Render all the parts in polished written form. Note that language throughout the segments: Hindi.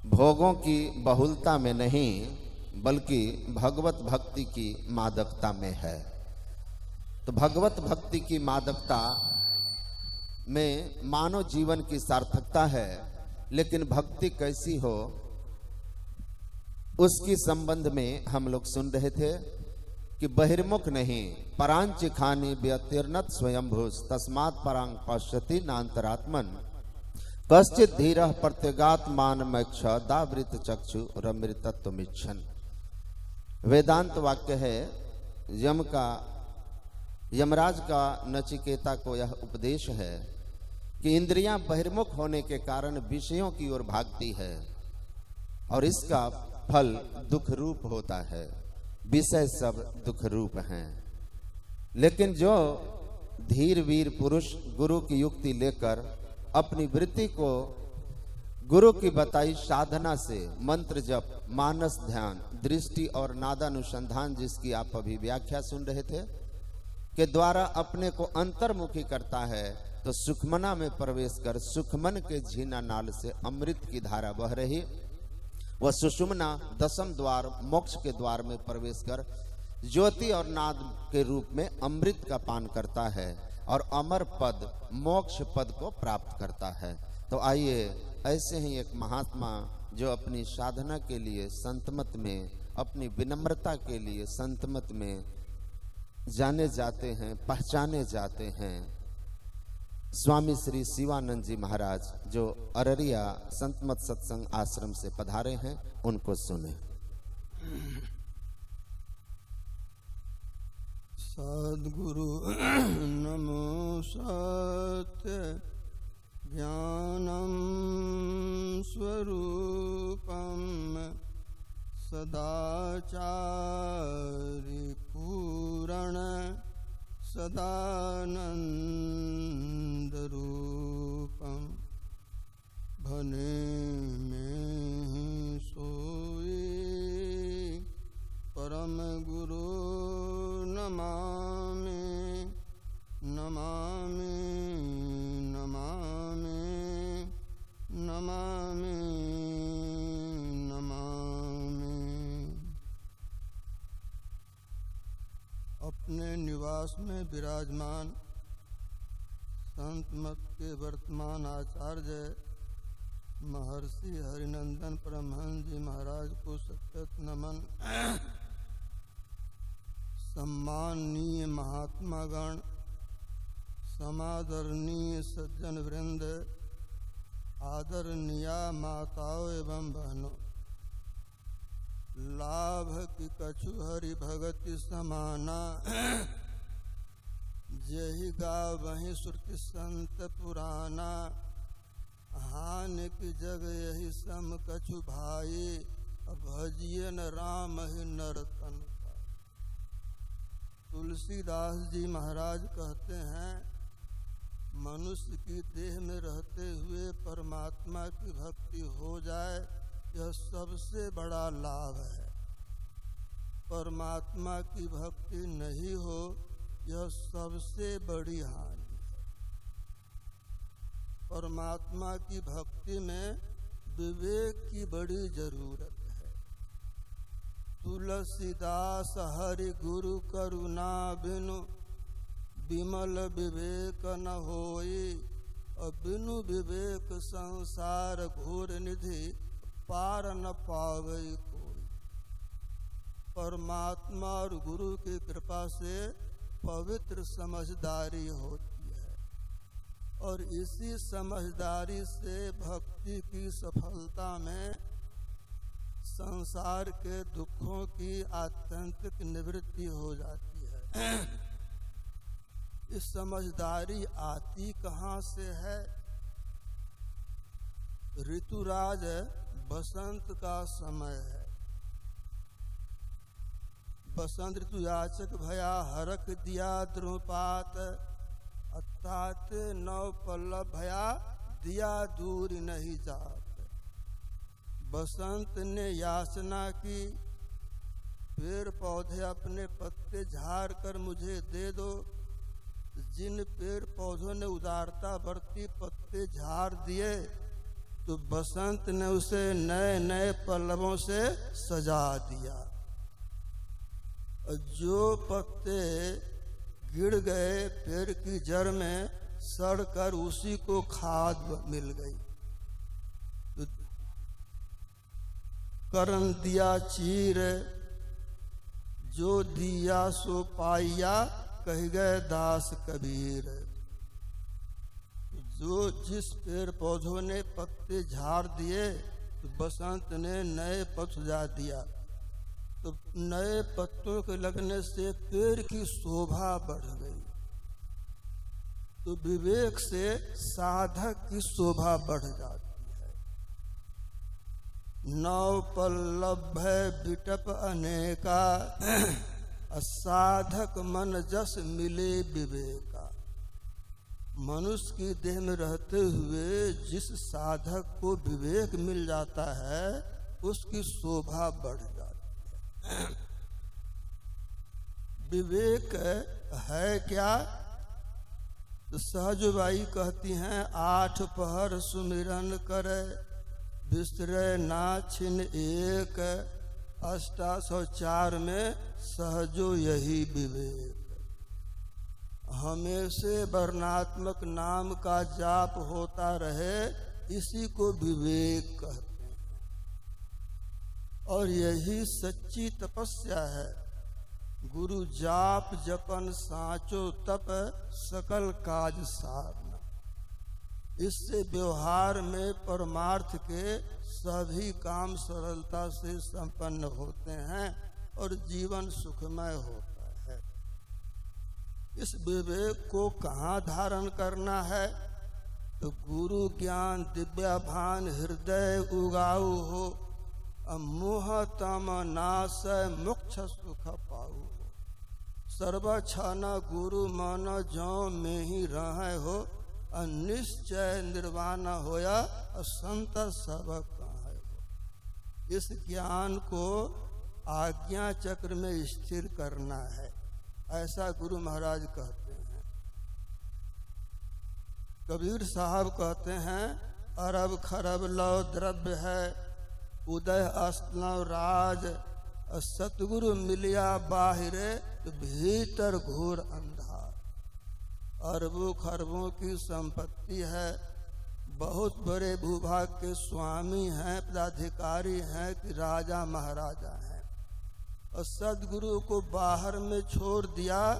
भोगों की बहुलता में नहीं बल्कि भगवत भक्ति की मादकता में है। तो भगवत भक्ति की मादकता में मानव जीवन की सार्थकता है, लेकिन भक्ति कैसी हो उसकी संबंध में हम लोग सुन रहे थे कि बहिर्मुख नहीं परांच खानी व्यतिर्नत स्वयंभूष तस्मात् परांग पश्यति नान्तरात्मन कश्चित धीरः प्रत्यगात्मानमैक्ष दावृत चक्षु रमृतत्वमिच्छन्। वेदांत वाक्य है। यमराज का नचिकेता को यह उपदेश है कि इंद्रियां बहिर्मुख होने के कारण विषयों की ओर भागती है और इसका फल दुख रूप होता है। विषय सब दुख रूप हैं। लेकिन जो धीर वीर पुरुष गुरु की युक्ति लेकर अपनी वृत्ति को गुरु की बताई साधना से मंत्र जप, मानस ध्यान, दृष्टि और नादानुसंधान, जिसकी आप अभी व्याख्या सुन रहे थे, के द्वारा अपने को अंतर्मुखी करता है, तो सुखमना में प्रवेश कर सुखमन के झीना नाल से अमृत की धारा बह रही। वह सुषुम्ना दसम द्वार मोक्ष के द्वार में प्रवेश कर ज्योति और नाद के रूप में अमृत का पान करता है और अमर पद मोक्ष पद को प्राप्त करता है। तो आइए ऐसे ही एक महात्मा जो अपनी साधना के लिए संतमत में, अपनी विनम्रता के लिए संतमत में जाने जाते हैं, पहचाने जाते हैं, स्वामी श्री शिवानंद जी महाराज जो अररिया संतमत सत्संग आश्रम से पधारे हैं, उनको सुने। सद्गुरु नमो सत्य ज्ञानम स्वरूपम सदाचारि पूरण सदानंद रूपम भने में सोए परम गुरु नमामि नमामि नमामि नमामि नमामि। अपने निवास में विराजमान संत मत के वर्तमान आचार्य महर्षि हरिनंदन परमहंस जी महाराज को सतत नमन। सम्माननीय महात्मागण, समादरणीय सज्जन वृंद, आदरणीय माताओं एवं बहनों, लाभ की कछु हरि भगति समाना जही गा वही श्रुति संत पुराना हान की जग यही सम कछु भाई भजिए न राम ही नरतन। तुलसीदास जी महाराज कहते हैं, मनुष्य की देह में रहते हुए परमात्मा की भक्ति हो जाए यह सबसे बड़ा लाभ है। परमात्मा की भक्ति नहीं हो यह सबसे बड़ी हानि है। परमात्मा की भक्ति में विवेक की बड़ी जरूरत है। तुलसीदास हरि गुरु करुणा बिनु विमल विवेक न होई और बिनु विवेक संसार घोर निधि पार न पावे कोई। परमात्मा और गुरु की कृपा से पवित्र समझदारी होती है और इसी समझदारी से भक्ति की सफलता में संसार के दुखों की आत्यंतिक निवृत्ति हो जाती है। इस समझदारी आती कहाँ से है? ऋतुराज बसंत का समय है। बसंत ऋतु याचक भया हरक दिया द्रुपात अर्थात नव पल्लव भया दिया दूर नहीं जात। बसंत ने याचना की, पेड़ पौधे अपने पत्ते झाड़ कर मुझे दे दो। जिन पेड़ पौधों ने उदारता बरती पत्ते झाड़ दिए तो बसंत ने उसे नए नए पल्लवों से सजा दिया। जो पत्ते गिर गए पेड़ की जड़ में सड़कर उसी को खाद मिल गई। तो करन दिया चीर जो दिया सो पाइया, कह गए दास कबीर। जो जिस पेड़ पौधों ने पत्ते झाड़ दिए तो बसंत ने नए पत्ते सजा दिया। तो नए पत्तों के लगने से पेड़ की शोभा बढ़ गई। तो विवेक से साधक की शोभा बढ़ जाती है। नव पल्लव बिटप अनेका, साधक मन जस मिले विवेका। मनुष्य की देह में रहते हुए जिस साधक को विवेक मिल जाता है उसकी शोभा बढ़ जाती है। विवेक है क्या? तो सहजबाई कहती हैं, 8 पहर सुमिरन करे, बिसरे ना छिन एक। 804 में सहजो यही विवेक। हमेशा वर्णात्मक नाम का जाप होता रहे, इसी को विवेक कहते हैं। और यही सच्ची तपस्या है। गुरु जाप जपन साचो तप, सकल काज सारना। इससे व्यवहार में परमार्थ के सभी काम सरलता से संपन्न होते हैं और जीवन सुखमय होता है। इस विवेक को कहाँ धारण करना है? तो गुरु ज्ञान दिव्या भान हृदय उगाऊ हो, मोह तम नाश मोक्ष सुख पाऊ हो। सर्व छन गुरु मन जो में ही रहे हो, निश्चय निर्वाण होया संत सब कहे हो। इस ज्ञान को आज्ञा चक्र में स्थिर करना है, ऐसा गुरु महाराज कहते हैं। कबीर साहब कहते हैं, अरब खरब लव द्रव्य है, उदय अस्नव राज। सतगुरु मिलिया बाहिरे, तो भीतर घोर अंधार। अरबों खरबों की संपत्ति है, बहुत बड़े भूभाग के स्वामी हैं, पदाधिकारी हैं कि राजा महाराजा हैं। और सदगुरु को बाहर में छोड़ दिया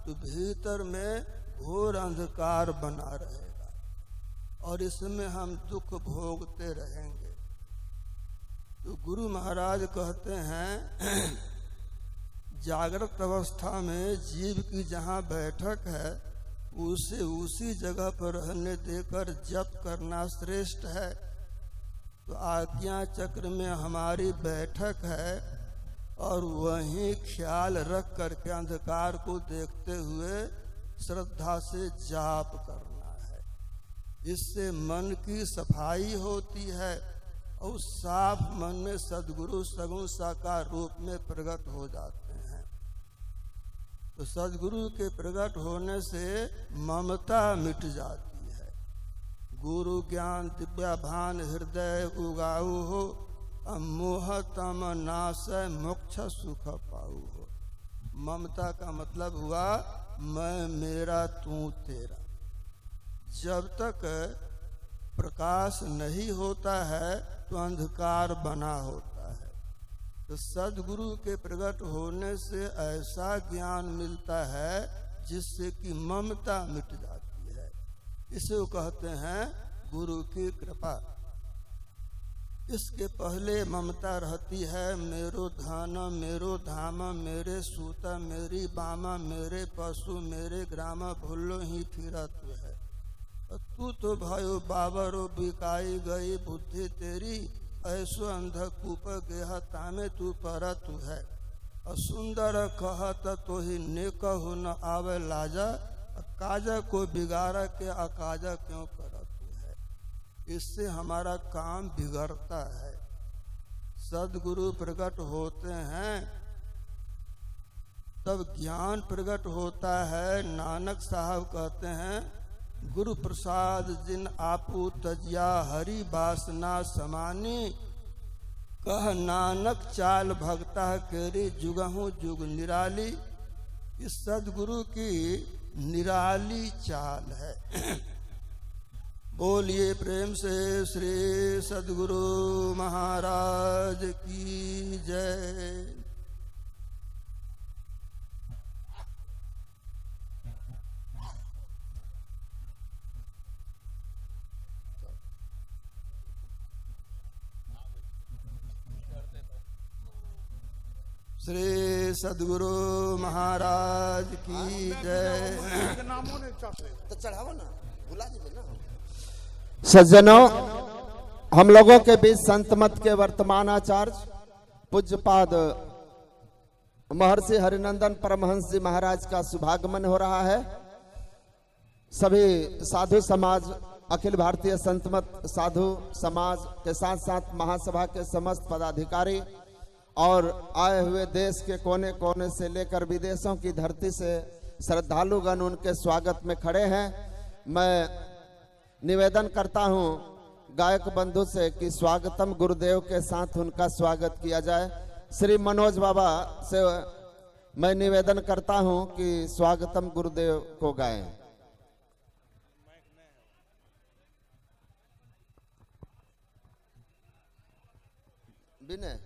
तो भीतर में घोर अंधकार बना रहेगा और इसमें हम दुख भोगते रहेंगे। तो गुरु महाराज कहते हैं, जागृत अवस्था में जीव की जहाँ बैठक है उसे उसी जगह पर रहने देकर जप करना श्रेष्ठ है। तो आज्ञा चक्र में हमारी बैठक है और वहीं ख्याल रख करके अंधकार को देखते हुए श्रद्धा से जाप करना है। इससे मन की सफाई होती है और साफ मन में सद्गुरु सगुण साकार रूप में प्रकट हो जाते हैं। तो सद्गुरु के प्रकट होने से ममता मिट जाती है। गुरु ज्ञान दिव्या भान हृदय उगाऊ हो, मोह तम नाश मोक्ष सुख पाऊ हो। ममता का मतलब हुआ मैं मेरा तू तेरा। जब तक प्रकाश नहीं होता है तो अंधकार बना होता है। तो सद्गुरु के प्रकट होने से ऐसा ज्ञान मिलता है जिससे कि ममता मिट जाती है। इसे वो कहते हैं गुरु की कृपा। इसके पहले ममता रहती है, मेरो धन मेरो धाम, मेरे सूत मेरी बामा, मेरे पशु मेरे ग्राम, भूलो ही फिरत है। तू तो भयो बाबरो बिकाई गई बुद्धि तेरी, ऐसो अंधकूप गेह तामे तू परत है। सुंदर कहत तो ही नेकहु न आवे लाजा, काजा को बिगाड़ के अकाजा क्यों करत है। इससे हमारा काम बिगड़ता है। सदगुरु प्रकट होते हैं तब ज्ञान प्रकट होता है। नानक साहब कहते हैं, गुरु प्रसाद जिन आपू तजिया हरि वासना समानी, कह नानक चाल भगता केरे जुगहु जुग निराली। इस सदगुरु की निराली चाल है। बोलिए प्रेम से श्री सदगुरु महाराज की जय। श्री सदगुरु महाराज की जय। तो चढ़ावा ना, बुला दीजिए ना। सज्जनों, हम लोगों के बीच संत मत के वर्तमान आचार्य पूज्यपाद महर्षि हरिनंदन परमहंस जी महाराज का शुभागमन हो रहा है। सभी साधु समाज, अखिल भारतीय संत मत साधु समाज के साथ साथ महासभा के समस्त पदाधिकारी और आए हुए देश के कोने कोने से लेकर विदेशों की धरती से श्रद्धालुगण उनके स्वागत में खड़े हैं। मैं निवेदन करता हूं गायक बंधु से कि स्वागतम गुरुदेव के साथ उनका स्वागत किया जाए। श्री मनोज बाबा से मैं निवेदन करता हूं कि स्वागतम गुरुदेव को गाएं। विनय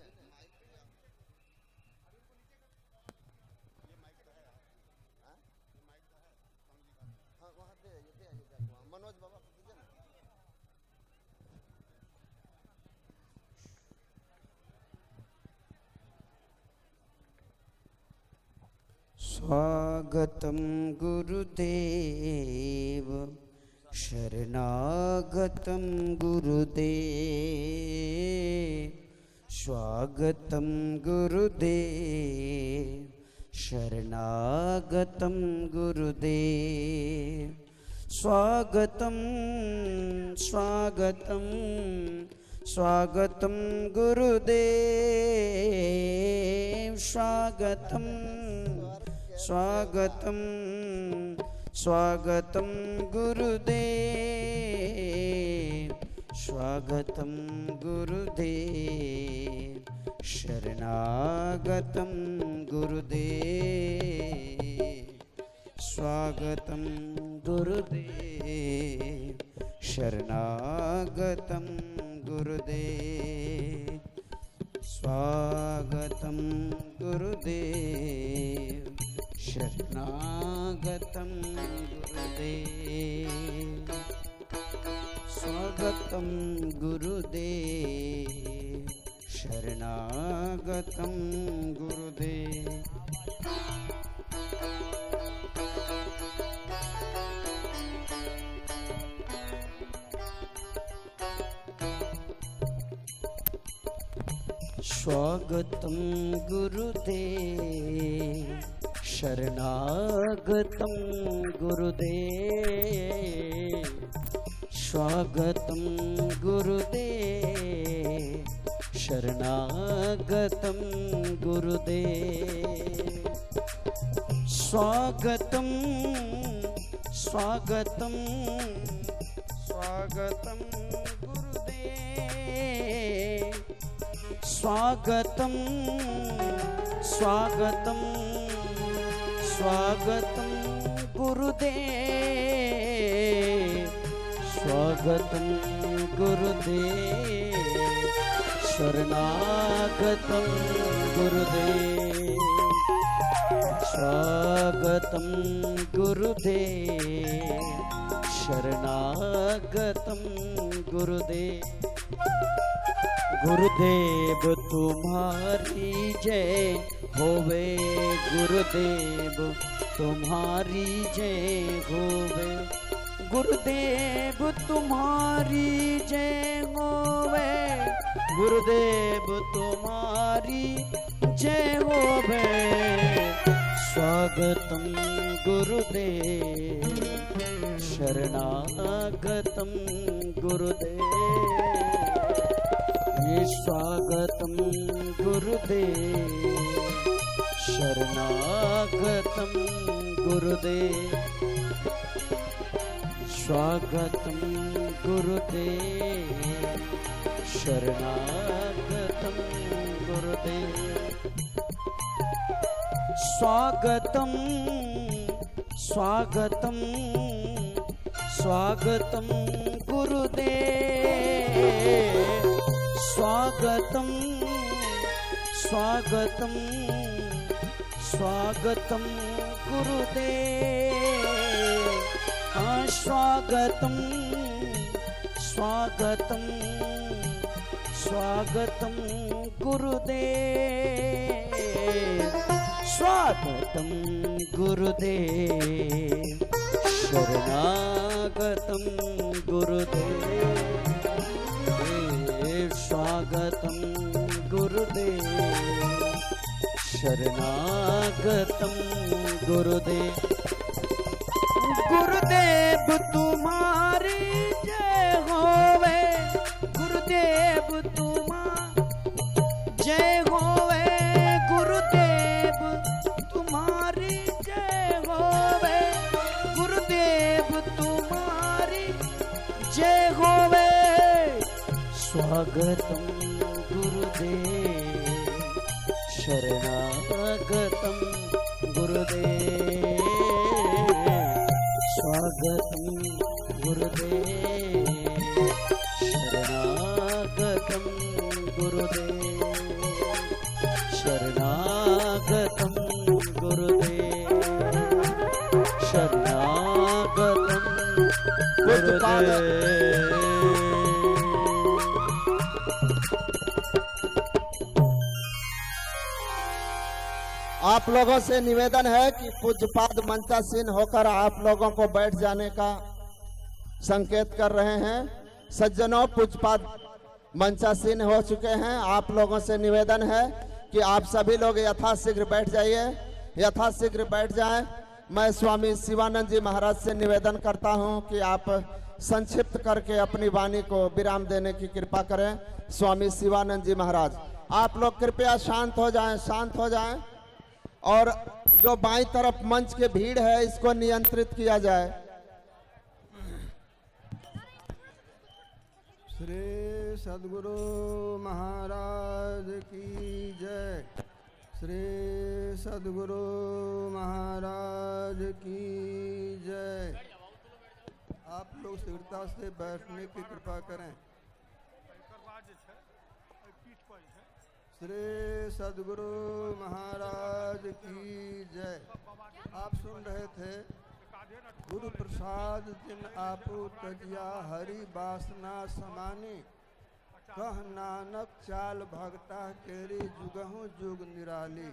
स्वागतम गुरुदेव शरणागतम गुरुदेव, स्वागतम गुरुदेव शरणागतम गुरुदेव, स्वागतम स्वागतम स्वागतम गुरुदेव, स्वागतम स्वागतम स्वागतम गुरुदेव, स्वागतम गुरुदेव शरणागतम गुरुदेव, स्वागतम गुरुदेव शरणागतम गुरुदेव, स्वागतम गुरुदेव शरणागतम गुरुदेव, स्वागतम गुरुदेव शरणागतम गुरुदेव। स्वागतम गुरुदेव शरणागतम गुरुदेव, स्वागतम गुरुदेव शरणागतम गुरुदेव, स्वागतम स्वागतम स्वागतम गुरुदेव, स्वागतम स्वागतम स्वागतम गुरुदेव, स्वागतम गुरुदेव शरणागतम गुरुदेव, स्वागतम गुरुदेव शरणागतम गुरुदेव। गुरुदेव तुम्हारी जय होवे, गुरुदेव तुम्हारी जय होवे, गुरुदेव तुम्हारी जय होवे, गुरुदेव तुम्हारी जय होवे, स्वागतम गुरुदेव शरणागतम गुरुदेव, स्वागतम गुरुदेव शरणागतम गुरुदेव, स्वागतं गुरुदेव शरणागतं गुरुदेव स्वागतं स्वागतं स्वागतं गुरुदेव स्वागतं स्वागतं स्वागतं गुरुदेव स्वागतं स्वागतं स्वागतं गुरुदेव स्वागतं गुरुदेव शरणागतं गुरुदेव स्वागतं गुरुदेव शरणागतं गुरुदेव गुरुदेव तुम्हारी जय होवे गुरुदेव तुम्हारी जय होवे गुरुदेव तुम्हारी जय होवे गुरुदेव तुम्हारी जय होवे स्वागतं गुरुदेव शरणागतं गुरुदेव स्वागतं गुरुदेव शरणागतं गुरुदेव शरणागतं गुरुदेव शरणागतं गुरुदेव। आप लोगों से निवेदन है कि पूज्यपाद मंचासीन होकर आप लोगों को बैठ जाने का संकेत कर रहे हैं। सज्जनों, पूज्यपाद मंचासीन हो चुके हैं। आप लोगों से निवेदन है कि आप सभी लोग यथाशीघ्र बैठ जाइए, यथाशीघ्र बैठ जाएं। मैं स्वामी शिवानंद जी महाराज से निवेदन करता हूं कि आप संक्षिप्त करके अपनी वाणी को विराम देने की कृपा करें। स्वामी शिवानंद जी महाराज, आप लोग कृपया शांत हो जाएं, शांत हो जाएं और जो बाईं तरफ मंच के भीड़ है इसको नियंत्रित किया जाए। श्री सद्गुरु महाराज की जय। श्री सद्गुरु महाराज की जय। आप लोग शीघ्रता से बैठने की कृपा करें। श्री सद्गुरु महाराज की जय। आप सुन रहे थे, गुरु प्रसाद जिन आपू तजिया हरि वासना समानी, कह नानक चाल भगता केरी जुगहु जुग निराली।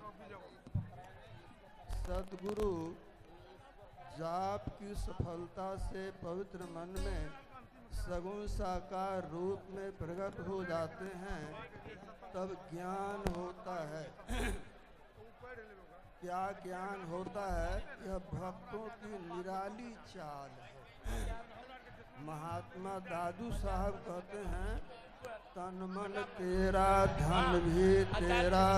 सद्गुरु जाप की सफलता से पवित्र मन में सगुण साकार रूप में प्रकट हो जाते हैं, तब ज्ञान होता है। क्या ज्ञान होता है? यह भक्तों की निराली चाल है। महात्मा दादू साहब कहते हैं, तन मन तेरा धन भी तेरा,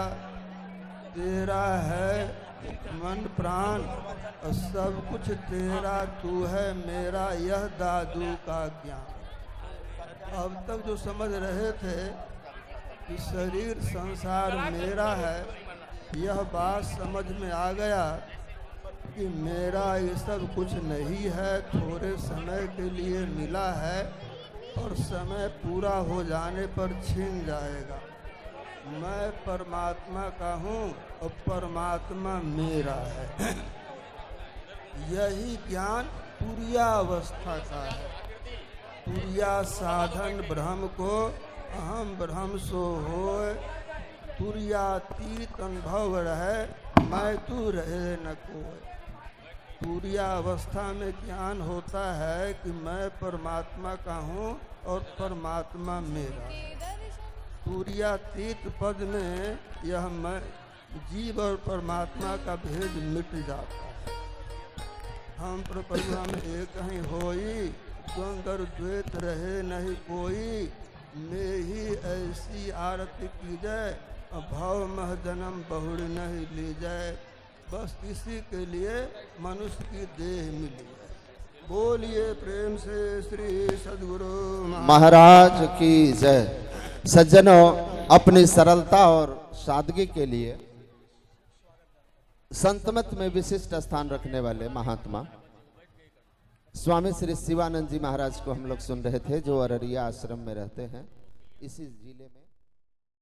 तेरा है मन प्राण और सब कुछ तेरा, तू है मेरा, यह दादू का ज्ञान। अब तक जो समझ रहे थे कि शरीर संसार मेरा है, यह बात समझ में आ गया कि मेरा ये सब कुछ नहीं है, थोड़े समय के लिए मिला है और समय पूरा हो जाने पर छिन जाएगा। मैं परमात्मा का हूँ और परमात्मा मेरा है। यही ज्ञान तुर्यावस्था का है। तुर्या साधन ब्रह्म को अहम ब्रह्म सो होए, तुर्यातीत अनुभव रहे, मैं तू रहे न कोई। तुर्यावस्था में ज्ञान होता है कि मैं परमात्मा का हूँ और परमात्मा मेरा। तुर्यातीत पद में यह मैं जीव और परमात्मा का भेद मिट जाता है। हम प्रपंचा में एक ही होई, द्वंद्व द्वैत रहे नहीं कोई, में ही ऐसी आरती की जाए, भव मह जन्म बहुड़ नहीं ली जाए। बस इसी के लिए मनुष्य की देह मिली है। बोलिए प्रेम से श्री सद्गुरु महाराज की जय। सज्जनों, अपनी सरलता और सादगी के लिए संतमत में विशिष्ट स्थान रखने वाले महात्मा स्वामी श्री शिवानंद जी महाराज को हम लोग सुन रहे थे, जो अररिया आश्रम में रहते हैं, इसी जिले में।